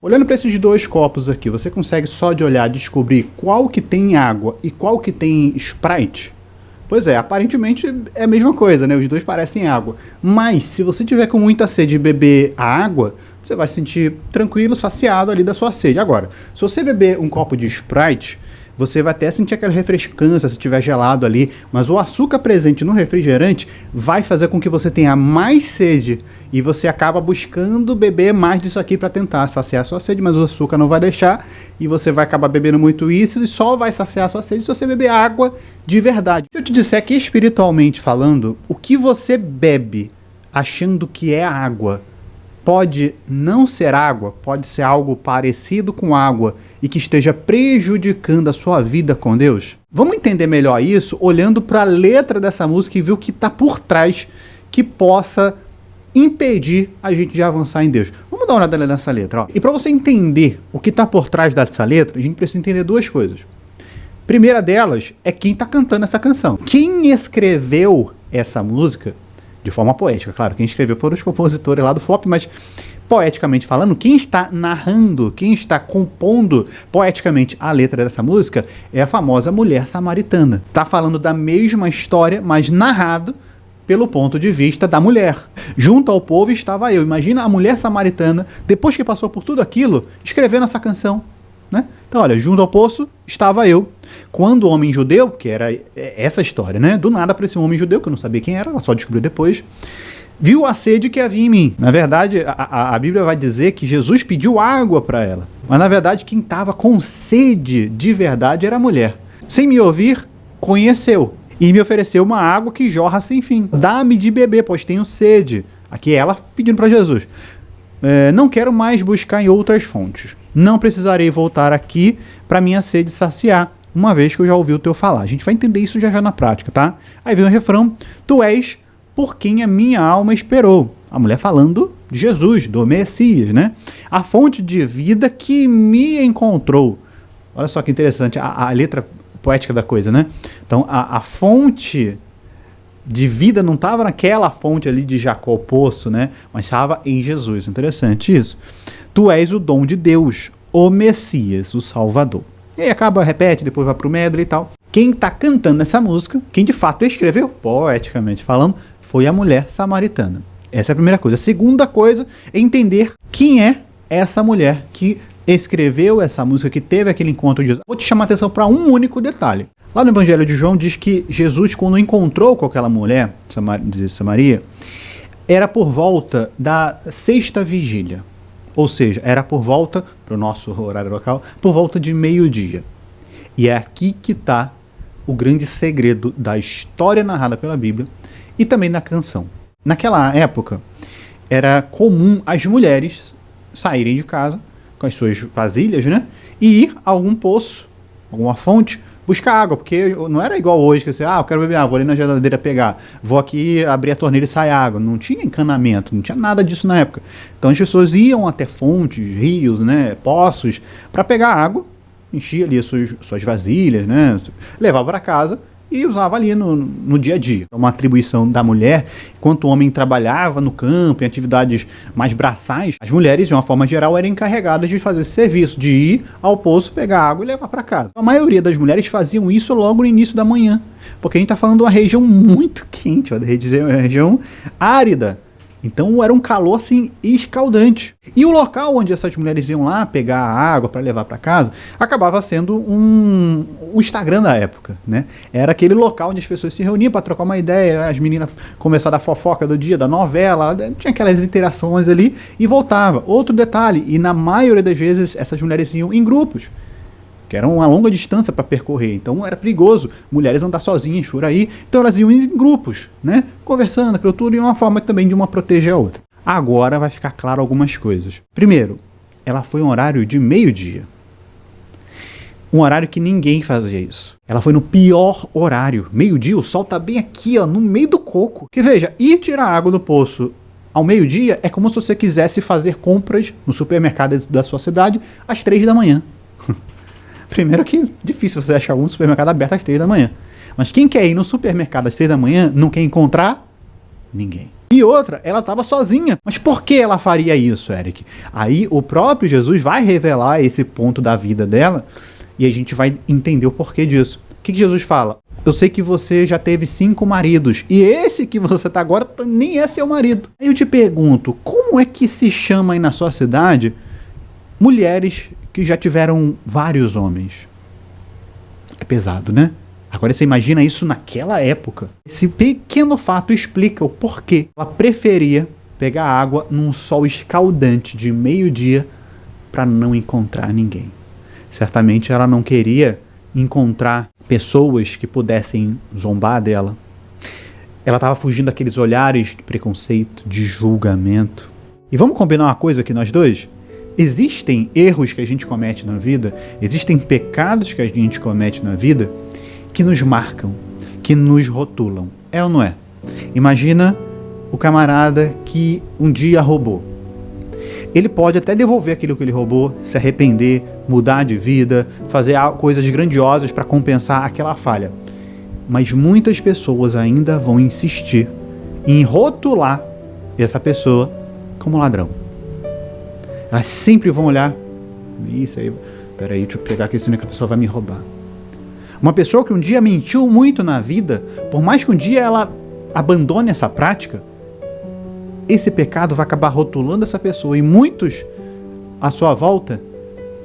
Olhando para esses dois copos aqui, você consegue só de olhar descobrir qual que tem água e qual que tem Sprite? Pois é, aparentemente é a mesma coisa, né? Os dois parecem água. Mas se você tiver com muita sede de beber a água, você vai se sentir tranquilo, saciado ali da sua sede. Agora, se você beber um copo de Sprite, você vai até sentir aquela refrescância se estiver gelado ali, mas o açúcar presente no refrigerante vai fazer com que você tenha mais sede e você acaba buscando beber mais disso aqui para tentar saciar a sua sede, mas o açúcar não vai deixar e você vai acabar bebendo muito isso e só vai saciar a sua sede se você beber água de verdade. Se eu te disser que espiritualmente falando, o que você bebe achando que é água pode não ser água, pode ser algo parecido com água e que esteja prejudicando a sua vida com Deus? Vamos entender melhor isso olhando para a letra dessa música e ver o que está por trás que possa impedir a gente de avançar em Deus. Vamos dar uma olhada nessa letra. Ó. E para você entender o que está por trás dessa letra, a gente precisa entender duas coisas. Primeira delas é quem está cantando essa canção. Quem escreveu essa música, de forma poética, claro, quem escreveu foram os compositores lá do FOP, mas poeticamente falando, quem está narrando, quem está compondo poeticamente a letra dessa música é a famosa mulher samaritana. Está falando da mesma história, mas narrado pelo ponto de vista da mulher. Junto ao povo estava eu. Imagina a mulher samaritana, depois que passou por tudo aquilo, escrevendo essa canção. Né? Então, olha, junto ao poço estava eu. Quando o homem judeu, que era essa história, né? Do nada apareceu um homem judeu, que eu não sabia quem era, ela só descobriu depois, viu a sede que havia em mim. Na verdade, a Bíblia vai dizer que Jesus pediu água para ela. Mas, na verdade, quem estava com sede de verdade era a mulher. Sem me ouvir, conheceu. E me ofereceu uma água que jorra sem fim. Dá-me de beber, pois tenho sede. Aqui ela pedindo para Jesus. Não quero mais buscar em outras fontes. Não precisarei voltar aqui para minha sede saciar, uma vez que eu já ouvi o teu falar. A gente vai entender isso já na prática, tá? Aí vem o refrão. Tu és por quem a minha alma esperou. A mulher falando de Jesus, do Messias, né? A fonte de vida que me encontrou. Olha só que interessante a letra poética da coisa, né? Então, a fonte de vida não estava naquela fonte ali de Jacó, o poço, né? Mas estava em Jesus. Interessante isso. Tu és o dom de Deus, o Messias, o Salvador. E aí acaba, repete, depois vai pro medley e tal. Quem está cantando essa música, quem de fato escreveu, poeticamente falando, foi a mulher samaritana. Essa é a primeira coisa. A segunda coisa é entender quem é essa mulher que escreveu essa música, que teve aquele encontro de Jesus. Vou te chamar a atenção para um único detalhe. Lá no Evangelho de João diz que Jesus, quando encontrou com aquela mulher de Samaria, era por volta da sexta vigília. Ou seja, era por volta, para o nosso horário local, por volta de meio-dia. E é aqui que está o grande segredo da história narrada pela Bíblia e também da canção. Naquela época, era comum as mulheres saírem de casa com as suas vasilhas, né? E ir a algum poço, alguma fonte, buscar água, porque não era igual hoje, que você, eu quero beber água, vou ali na geladeira pegar, vou aqui abrir a torneira e sai água. Não tinha encanamento, não tinha nada disso na época. Então as pessoas iam até fontes, rios, né, poços, para pegar água, enchia ali as suas vasilhas, né, levava para casa e usava ali no dia a dia. Uma atribuição da mulher, enquanto o homem trabalhava no campo, em atividades mais braçais, as mulheres, de uma forma geral, eram encarregadas de fazer esse serviço, de ir ao poço, pegar água e levar para casa. A maioria das mulheres faziam isso logo no início da manhã, porque a gente está falando de uma região muito quente, uma região árida. Então era um calor assim escaldante. E o local onde essas mulheres iam lá pegar a água para levar para casa acabava sendo o Instagram da época, né? Era aquele local onde as pessoas se reuniam para trocar uma ideia, as meninas começaram a fofoca do dia, da novela, tinha aquelas interações ali e voltava. Outro detalhe, e na maioria das vezes essas mulheres iam em grupos, que era uma longa distância para percorrer, então era perigoso mulheres andar sozinhas por aí, então elas iam em grupos, né, conversando, aquilo tudo, e uma forma também de uma proteger a outra. Agora vai ficar claro algumas coisas. Primeiro, ela foi um horário de meio-dia, um horário que ninguém fazia isso. Ela foi no pior horário, meio-dia, o sol tá bem aqui, ó, no meio do coco. Que veja, ir tirar água do poço ao meio-dia é como se você quisesse fazer compras no supermercado da sua cidade às 3 da manhã. Primeiro que difícil você achar algum supermercado aberto às 3 da manhã. Mas quem quer ir no supermercado às 3 da manhã não quer encontrar ninguém. E outra, ela estava sozinha. Mas por que ela faria isso, Eric? Aí o próprio Jesus vai revelar esse ponto da vida dela e a gente vai entender o porquê disso. O que Jesus fala? Eu sei que você já teve 5 maridos e esse que você tá agora nem é seu marido. Aí eu te pergunto, como é que se chama aí na sua cidade mulheres que já tiveram vários homens? É pesado, né? Agora você imagina isso naquela época. Esse pequeno fato explica o porquê ela preferia pegar água num sol escaldante de meio-dia para não encontrar ninguém. Certamente ela não queria encontrar pessoas que pudessem zombar dela. Ela estava fugindo daqueles olhares de preconceito, de julgamento. E vamos combinar uma coisa aqui nós dois? Existem erros que a gente comete na vida, existem pecados que a gente comete na vida que nos marcam, que nos rotulam. É ou não é? Imagina o camarada que um dia roubou. Ele pode até devolver aquilo que ele roubou, se arrepender, mudar de vida, fazer coisas grandiosas para compensar aquela falha. Mas muitas pessoas ainda vão insistir em rotular essa pessoa como ladrão. Elas sempre vão olhar, isso aí, peraí, deixa eu pegar aqui, senão que a pessoa vai me roubar. Uma pessoa que um dia mentiu muito na vida, por mais que um dia ela abandone essa prática, esse pecado vai acabar rotulando essa pessoa e muitos à sua volta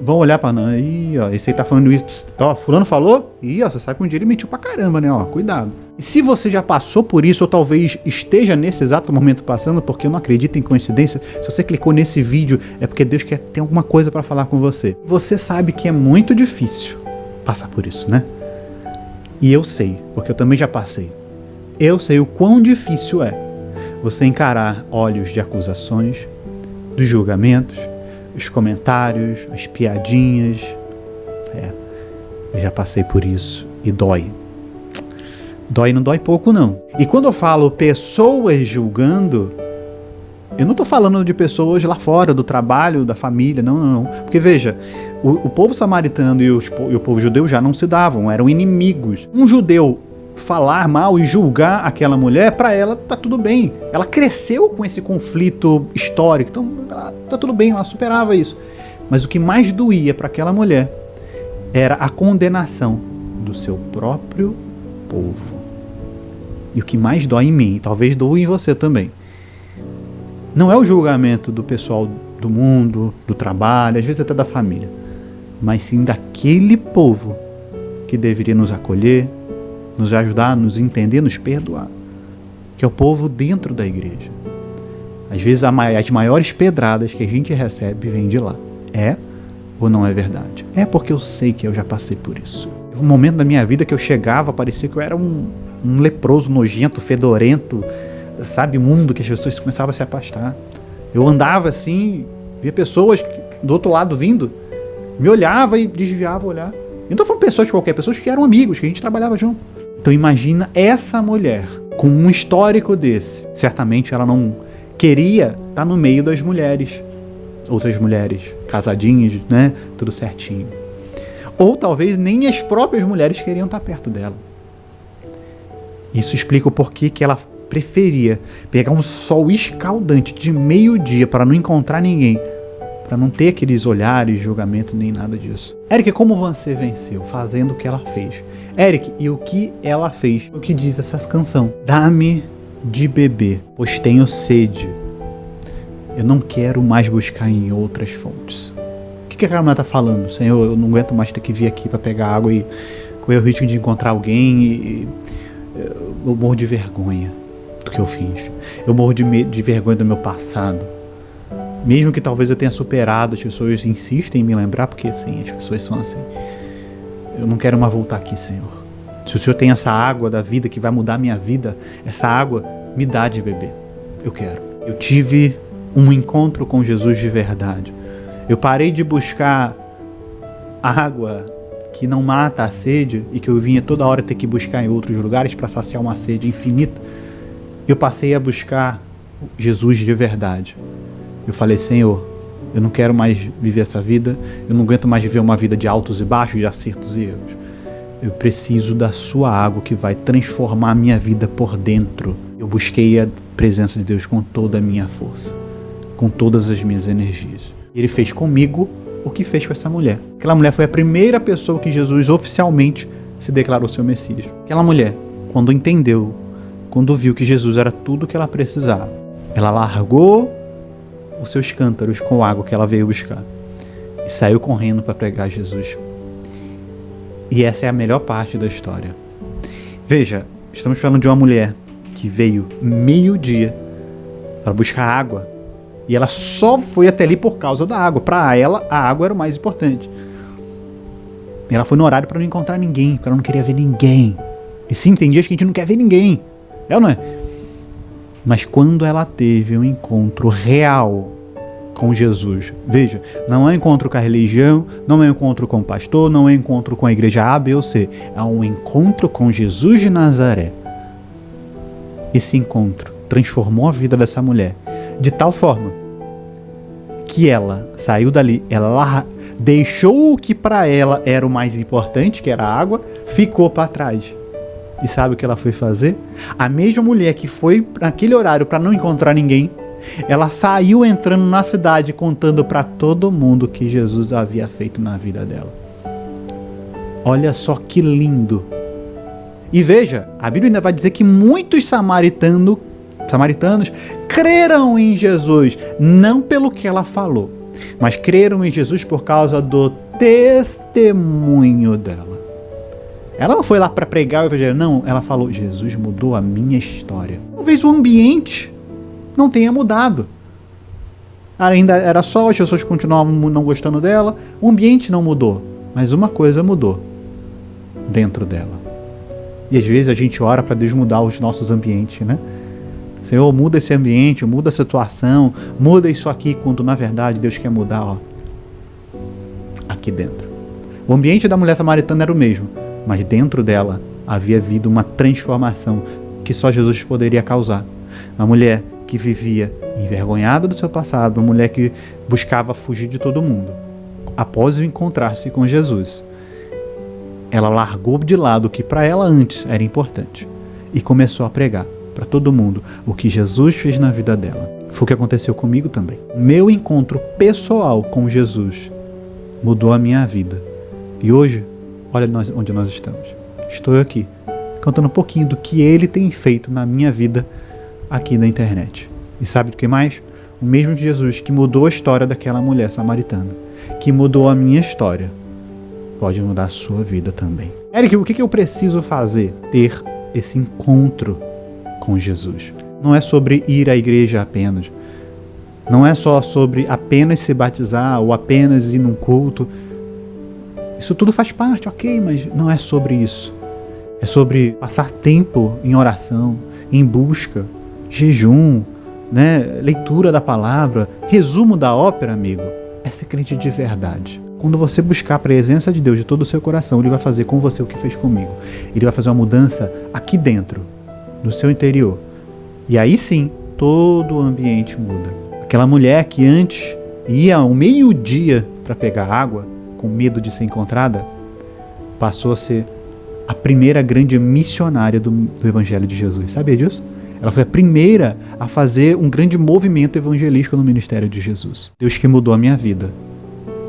vão olhar para nós, ih, ó, esse aí tá falando isso, ó, fulano falou, ih, ó, você sabe que um dia ele mentiu pra caramba, né, ó, cuidado. E se você já passou por isso, ou talvez esteja nesse exato momento passando, porque eu não acredito em coincidência, se você clicou nesse vídeo, é porque Deus quer ter alguma coisa para falar com você. Você sabe que é muito difícil passar por isso, né? E eu sei, porque eu também já passei. Eu sei o quão difícil é você encarar olhos de acusações, dos julgamentos, os comentários, as piadinhas. Eu já passei por isso e dói. Dói, não dói pouco não. E quando eu falo pessoas julgando, eu não estou falando de pessoas lá fora, do trabalho, da família, não. Porque veja, o povo samaritano e o povo judeu já não se davam, eram inimigos. Um judeu falar mal e julgar aquela mulher, para ela tá tudo bem. Ela cresceu com esse conflito histórico, então tá tudo bem, ela superava isso. Mas o que mais doía para aquela mulher era a condenação do seu próprio povo. E o que mais dói em mim, talvez doa em você também, não é o julgamento do pessoal do mundo, do trabalho, às vezes até da família, mas sim daquele povo que deveria nos acolher, nos ajudar, nos entender, nos perdoar, que é o povo dentro da igreja. Às vezes as maiores pedradas que a gente recebe vêm de lá. É ou não é verdade? É, porque eu sei que eu já passei por isso. Teve um momento da minha vida que eu chegava, parecia que eu era um leproso, nojento, fedorento, sabe, mundo, que as pessoas começavam a se afastar. Eu andava assim, via pessoas do outro lado vindo, me olhava e desviava o olhar. Então foram pessoas de qualquer, pessoas que eram amigos, que a gente trabalhava junto. Então imagina essa mulher com um histórico desse. Certamente ela não queria estar no meio das mulheres, outras mulheres, casadinhas, né, tudo certinho. Ou talvez nem as próprias mulheres queriam estar perto dela. Isso explica o porquê que ela preferia pegar um sol escaldante de meio-dia para não encontrar ninguém, para não ter aqueles olhares, julgamento, nem nada disso. Eric, como você venceu? Fazendo o que ela fez. Eric, e o que ela fez? O que diz essa canção? Dá-me de beber, pois tenho sede. Eu não quero mais buscar em outras fontes. O que a mulher está falando? Senhor, eu não aguento mais ter que vir aqui para pegar água e correr o risco de encontrar alguém e eu morro de vergonha do que eu fiz. Eu morro de vergonha do meu passado. Mesmo que talvez eu tenha superado, as pessoas insistem em me lembrar, porque assim, as pessoas são assim. Eu não quero mais voltar aqui, Senhor. Se o Senhor tem essa água da vida que vai mudar a minha vida, essa água me dá de beber. Eu quero. Eu tive um encontro com Jesus de verdade. Eu parei de buscar água que não mata a sede e que eu vinha toda hora ter que buscar em outros lugares para saciar uma sede infinita. Eu passei a buscar Jesus de verdade. Eu falei, Senhor, eu não quero mais viver essa vida, eu não aguento mais viver uma vida de altos e baixos, de acertos e erros. Eu preciso da sua água que vai transformar a minha vida por dentro. Eu busquei a presença de Deus com toda a minha força, com todas as minhas energias. E Ele fez comigo o que fez com essa mulher. Aquela mulher foi a primeira pessoa que Jesus oficialmente se declarou seu Messias. Aquela mulher, quando entendeu, quando viu que Jesus era tudo o que ela precisava, ela largou os seus cântaros com água que ela veio buscar e saiu correndo para pregar Jesus. E essa é a melhor parte da história. Veja, estamos falando de uma mulher que veio meio-dia para buscar água e ela só foi até ali por causa da água. Para ela, a água era o mais importante. E ela foi no horário para não encontrar ninguém, porque ela não queria ver ninguém. E sim, tem dias que a gente não quer ver ninguém. É ou não é? Mas quando ela teve um encontro real com Jesus, veja, não é um encontro com a religião, não é um encontro com o pastor, não é um encontro com a igreja A, B ou C, é um encontro com Jesus de Nazaré. Esse encontro transformou a vida dessa mulher de tal forma que ela saiu dali, ela deixou o que para ela era o mais importante, que era a água, ficou para trás. E sabe o que ela foi fazer? A mesma mulher que foi naquele horário para não encontrar ninguém, ela saiu entrando na cidade contando para todo mundo que Jesus havia feito na vida dela. Olha só que lindo. E veja, a Bíblia ainda vai dizer que muitos samaritanos creram em Jesus, não pelo que ela falou, mas creram em Jesus por causa do testemunho dela. Ela não foi lá para pregar o evangelho, não. Ela falou, Jesus mudou a minha história. Talvez o ambiente não tenha mudado. Ainda era sol, as pessoas continuavam não gostando dela. O ambiente não mudou, mas uma coisa mudou dentro dela. E às vezes a gente ora para Deus mudar os nossos ambientes, né? Senhor, muda esse ambiente, muda a situação, muda isso aqui, quando na verdade Deus quer mudar, aqui dentro. O ambiente da mulher samaritana era o mesmo, mas dentro dela havia havido uma transformação que só Jesus poderia causar. Uma mulher que vivia envergonhada do seu passado, uma mulher que buscava fugir de todo mundo. Após encontrar-se com Jesus, ela largou de lado o que para ela antes era importante e começou a pregar para todo mundo o que Jesus fez na vida dela. Foi o que aconteceu comigo também. Meu encontro pessoal com Jesus mudou a minha vida. E hoje, olha onde nós estamos. Estou aqui, contando um pouquinho do que Ele tem feito na minha vida aqui na internet. E sabe do que mais? O mesmo Jesus que mudou a história daquela mulher samaritana, que mudou a minha história, pode mudar a sua vida também. Eric, o que eu preciso fazer? Ter esse encontro com Jesus. Não é sobre ir à igreja apenas. Não é só sobre apenas se batizar ou apenas ir num culto. Isso tudo faz parte, ok, mas não é sobre isso. É sobre passar tempo em oração, em busca, jejum, né? Leitura da palavra, resumo da ópera, amigo. É ser crente de verdade. Quando você buscar a presença de Deus de todo o seu coração, Ele vai fazer com você o que fez comigo. Ele vai fazer uma mudança aqui dentro, no seu interior. E aí sim, todo o ambiente muda. Aquela mulher que antes ia ao meio-dia para pegar água, com medo de ser encontrada, passou a ser a primeira grande missionária do Evangelho de Jesus. Sabia disso? Ela foi a primeira a fazer um grande movimento evangelístico no ministério de Jesus. Deus que mudou a minha vida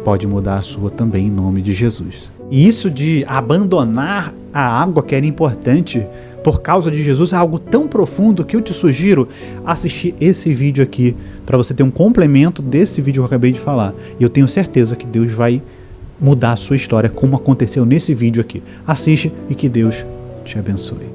pode mudar a sua também em nome de Jesus. E isso de abandonar a água que era importante por causa de Jesus é algo tão profundo que eu te sugiro assistir esse vídeo aqui para você ter um complemento desse vídeo que eu acabei de falar. E eu tenho certeza que Deus vai mudar a sua história como aconteceu nesse vídeo aqui. Assiste e que Deus te abençoe.